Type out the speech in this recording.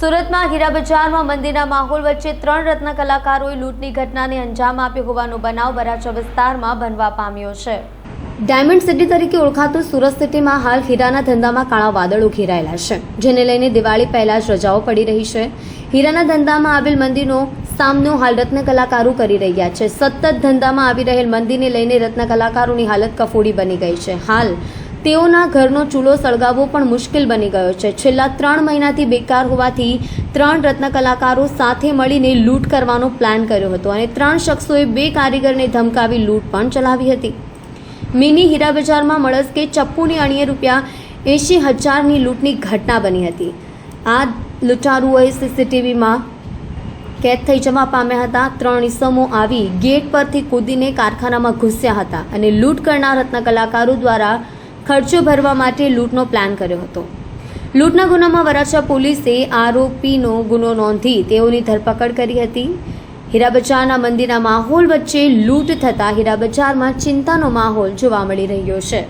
સુરતમાં હીરા બજારમાં મંદીના માહોલ વચ્ચે 3 રત્ન કલાકારોએ લૂંટની ઘટનાને અંજામ આપ્યો હોવાનો બનાવ વરાછા વિસ્તારમાં બનવા પામ્યો છે। ડાયમંડ સિટી તરીકે ઓળખાતું સુરત સિટીમાં હાલ હીરાના ધંધામાં કાળા વાદળો ઘેરાયેલા છે, જેને લઈને દિવાળી પહેલા જ રજાઓ પડી રહી છે। હીરાના ધંધામાં આવેલ મંદીનો સામનો હાલ રત્ન કલાકારો કરી રહ્યા છે। સતત ધંધામાં આવી રહેલ મંદીને લઈને રત્ન કલાકારોની હાલત કફોડી બની ગઈ છે। હાલ તેઓના ઘરનો ચૂલો સળગાવવો પણ મુશ્કેલ બની ગયો છે। છેલ્લા 3 મહિનાથી બેકાર હોવાથી 3 રત્ન કલાકારો સાથે મળીને લૂંટ કરવાનો પ્લાન કર્યો હતો અને 3 શખ્સોએ 2 કારીગરને ધમકાવી લૂંટ પણ ચલાવી હતી। મિની હીરા બજારમાં મળસ્કે ચપ્પુની અણીએ ₹80,000ની લૂંટની ઘટના બની હતી। આ લૂંટારુઓએ સીસીટીવીમાં કેદ થઈ જવા પામ્યા હતા। 3 ઇસમો આવી ગેટ પરથી કૂદીને કારખાનામાં ઘૂસ્યા હતા અને લૂંટ કરનાર રત્ન કલાકારો દ્વારા ખર્ચો ભરવા માટે લૂંટનો પ્લાન કર્યો હતો। લૂંટના ગુનામાં વરાછા પોલીસે આરોપીનો ગુનો નોંધી તેઓની ધરપકડ કરી હતી। હીરા બજારના મંદીના માહોલ વચ્ચે લૂંટ થતા હીરા બજારમાં ચિંતાનો માહોલ જોવા મળી રહ્યો છે।